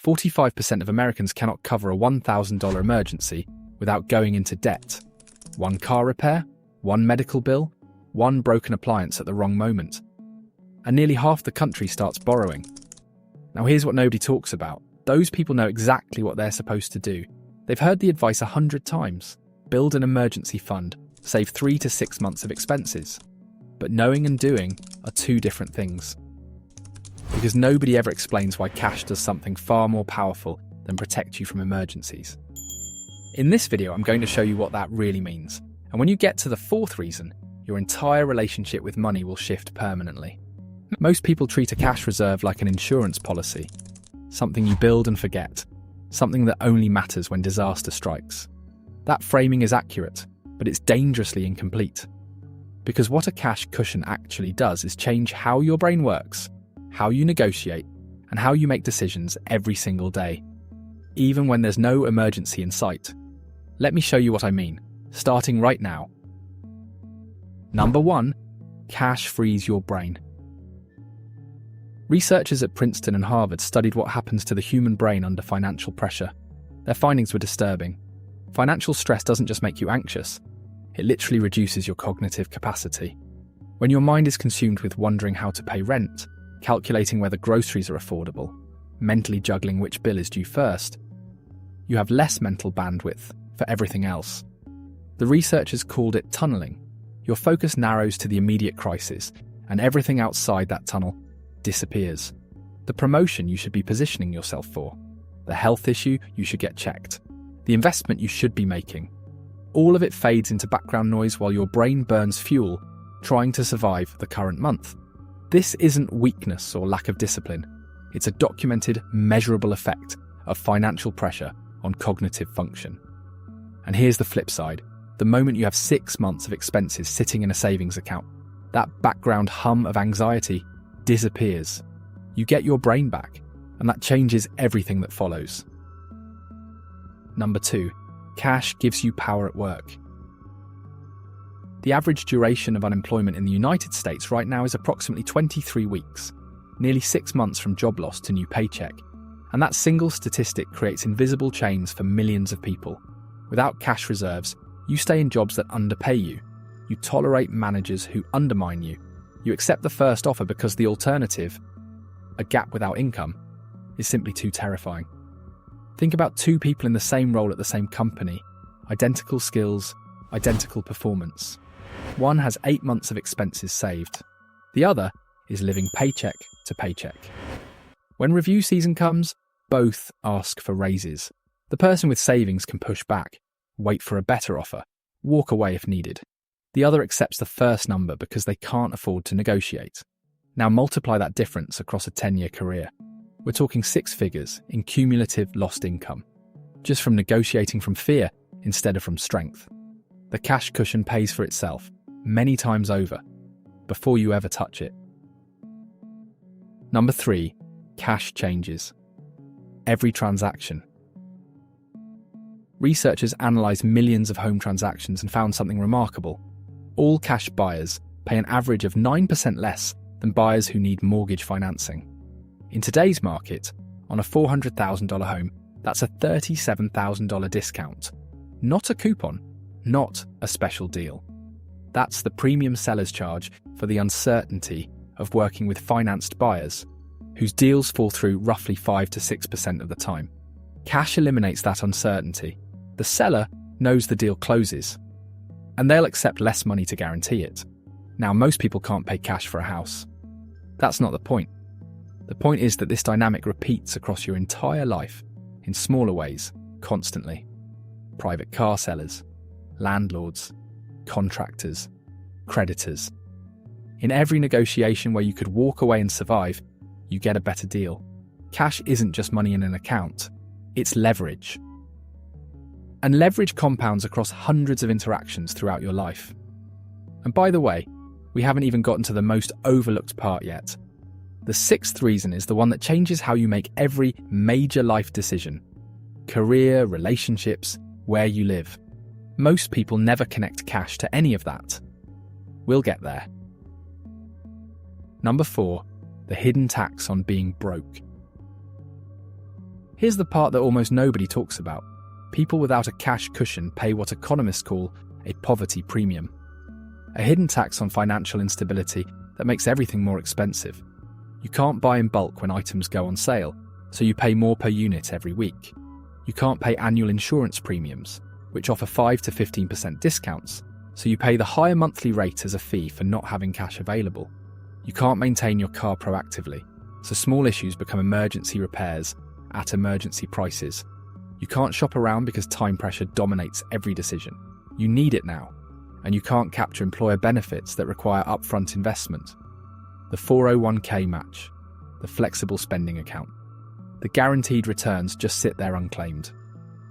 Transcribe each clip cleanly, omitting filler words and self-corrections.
45% of Americans cannot cover a $1,000 emergency without going into debt. One car repair, one medical bill, one broken appliance at the wrong moment. And nearly half the country starts borrowing. Now here's what nobody talks about. Those people know exactly what they're supposed to do. They've heard the advice 100 times. Build an emergency fund, save 3 to 6 months of expenses. But knowing and doing are two different things. Because nobody ever explains why cash does something far more powerful than protect you from emergencies. In this video, I'm going to show you what that really means. And when you get to the fourth reason, your entire relationship with money will shift permanently. Most people treat a cash reserve like an insurance policy, something you build and forget, something that only matters when disaster strikes. That framing is accurate, but it's dangerously incomplete. Because what a cash cushion actually does is change how your brain works, how you negotiate, and how you make decisions every single day, even when there's no emergency in sight. Let me show you what I mean, starting right now. Number 1, cash frees your brain. Researchers at Princeton and Harvard studied what happens to the human brain under financial pressure. Their findings were disturbing. Financial stress doesn't just make you anxious, it literally reduces your cognitive capacity. When your mind is consumed with wondering how to pay rent, calculating whether groceries are affordable, mentally juggling which bill is due first, you have less mental bandwidth for everything else. The researchers called it tunneling. Your focus narrows to the immediate crisis, and everything outside that tunnel disappears. The promotion you should be positioning yourself for, the health issue you should get checked, the investment you should be making. All of it fades into background noise while your brain burns fuel trying to survive the current month. This isn't weakness or lack of discipline. It's a documented, measurable effect of financial pressure on cognitive function. And here's the flip side. The moment you have 6 months of expenses sitting in a savings account, that background hum of anxiety disappears. You get your brain back, and that changes everything that follows. Number 2, cash gives you power at work. The average duration of unemployment in the United States right now is approximately 23 weeks, nearly 6 months from job loss to new paycheck. And that single statistic creates invisible chains for millions of people. Without cash reserves, you stay in jobs that underpay you. You tolerate managers who undermine you. You accept the first offer because the alternative, a gap without income, is simply too terrifying. Think about 2 people in the same role at the same company, identical skills, identical performance. One has 8 months of expenses saved. The other is living paycheck to paycheck. When review season comes, both ask for raises. The person with savings can push back, wait for a better offer, walk away if needed. The other accepts the first number because they can't afford to negotiate. Now multiply that difference across a 10-year career. We're talking 6 figures in cumulative lost income, just from negotiating from fear instead of from strength. The cash cushion pays for itself many times over before you ever touch it. Number 3, cash changes every transaction. Researchers analysed millions of home transactions and found something remarkable. All cash buyers pay an average of 9% less than buyers who need mortgage financing. In today's market, on a $400,000 home, that's a $37,000 discount. Not a coupon, not a special deal. That's the premium seller's charge for the uncertainty of working with financed buyers, whose deals fall through roughly 5 to 6% of the time. Cash eliminates that uncertainty. The seller knows the deal closes, and they'll accept less money to guarantee it. Now, most people can't pay cash for a house. That's not the point. The point is that this dynamic repeats across your entire life, in smaller ways, constantly. Private car sellers, landlords, contractors, creditors. In every negotiation where you could walk away and survive, you get a better deal. Cash isn't just money in an account, it's leverage. And leverage compounds across hundreds of interactions throughout your life. And by the way, we haven't even gotten to the most overlooked part yet. The 6th reason is the one that changes how you make every major life decision. Career, relationships, where you live. Most people never connect cash to any of that. We'll get there. Number 4, the hidden tax on being broke. Here's the part that almost nobody talks about. People without a cash cushion pay what economists call a poverty premium, a hidden tax on financial instability that makes everything more expensive. You can't buy in bulk when items go on sale, so you pay more per unit every week. You can't pay annual insurance premiums, which offer 5 to 15% discounts, so you pay the higher monthly rate as a fee for not having cash available. You can't maintain your car proactively, so small issues become emergency repairs at emergency prices. You can't shop around because time pressure dominates every decision. You need it now, and you can't capture employer benefits that require upfront investment. The 401k match, the flexible spending account, the guaranteed returns just sit there unclaimed.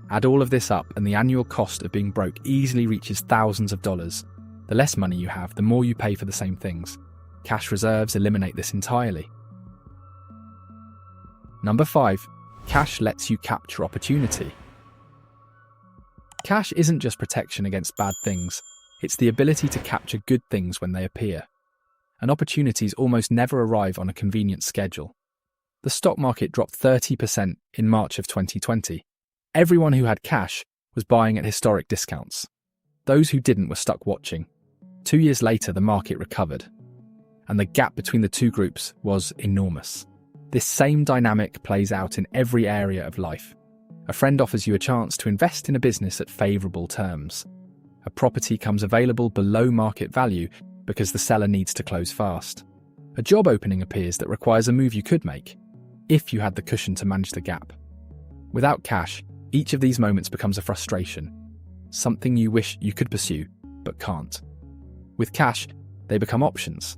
Add all of this up and the annual cost of being broke easily reaches thousands of dollars. The less money you have, the more you pay for the same things. Cash reserves eliminate this entirely. Number 5. Cash lets you capture opportunity. Cash isn't just protection against bad things, it's the ability to capture good things when they appear. And opportunities almost never arrive on a convenient schedule. The stock market dropped 30% in March of 2020. Everyone who had cash was buying at historic discounts. Those who didn't were stuck watching. 2 years later, the market recovered, and the gap between the two groups was enormous. This same dynamic plays out in every area of life. A friend offers you a chance to invest in a business at favourable terms. A property comes available below market value because the seller needs to close fast. A job opening appears that requires a move you could make, if you had the cushion to manage the gap. Without cash, each of these moments becomes a frustration, something you wish you could pursue, but can't. With cash, they become options.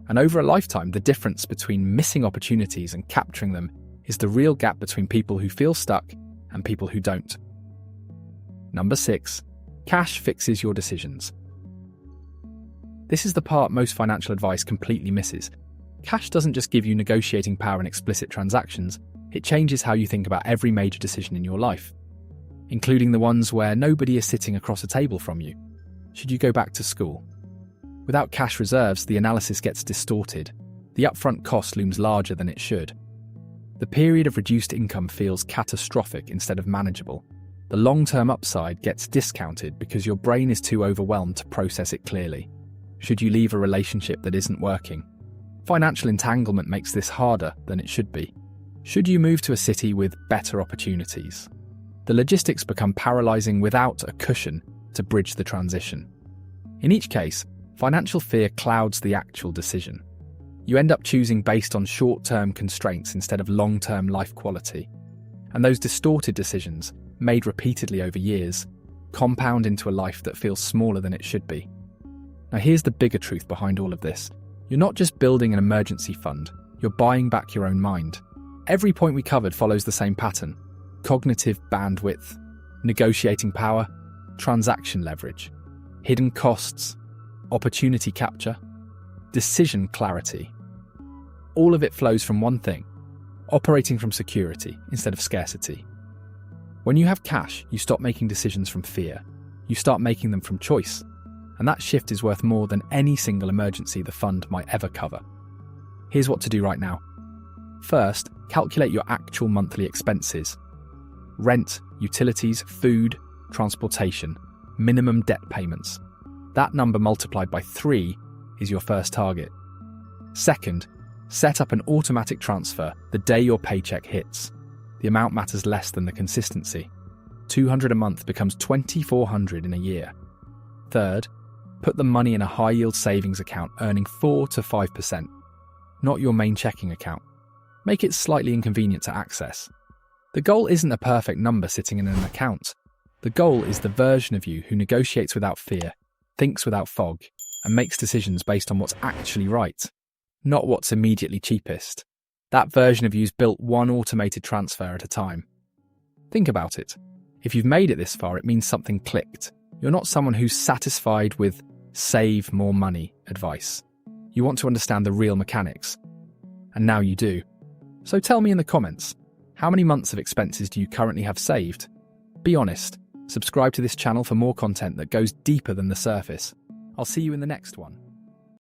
And over a lifetime, the difference between missing opportunities and capturing them is the real gap between people who feel stuck and people who don't. Number 6. Cash fixes your decisions. This is the part most financial advice completely misses. Cash doesn't just give you negotiating power in explicit transactions, it changes how you think about every major decision in your life, including the ones where nobody is sitting across a table from you. Should you go back to school? Without cash reserves, the analysis gets distorted. The upfront cost looms larger than it should. The period of reduced income feels catastrophic instead of manageable. The long-term upside gets discounted because your brain is too overwhelmed to process it clearly. Should you leave a relationship that isn't working? Financial entanglement makes this harder than it should be. Should you move to a city with better opportunities? The logistics become paralyzing without a cushion to bridge the transition. In each case, financial fear clouds the actual decision. You end up choosing based on short-term constraints instead of long-term life quality. And those distorted decisions, made repeatedly over years, compound into a life that feels smaller than it should be. Now here's the bigger truth behind all of this. You're not just building an emergency fund, you're buying back your own mind. Every point we covered follows the same pattern: cognitive bandwidth, negotiating power, transaction leverage, hidden costs, opportunity capture, decision clarity. All of it flows from one thing: operating from security instead of scarcity. When you have cash, you stop making decisions from fear. You start making them from choice. And that shift is worth more than any single emergency the fund might ever cover. Here's what to do right now. First, calculate your actual monthly expenses. Rent, utilities, food, transportation, minimum debt payments. That number multiplied by 3 is your first target. Second, set up an automatic transfer the day your paycheck hits. The amount matters less than the consistency. $200 a month becomes $2,400 in a year. Third, put the money in a high-yield savings account earning 4 to 5%, not your main checking account. Make it slightly inconvenient to access. The goal isn't a perfect number sitting in an account. The goal is the version of you who negotiates without fear, thinks without fog, and makes decisions based on what's actually right, not what's immediately cheapest. That version of you's built one automated transfer at a time. Think about it. If you've made it this far, it means something clicked. You're not someone who's satisfied with save more money advice. You want to understand the real mechanics. And now you do. So tell me in the comments, how many months of expenses do you currently have saved? Be honest. Subscribe to this channel for more content that goes deeper than the surface. I'll see you in the next one.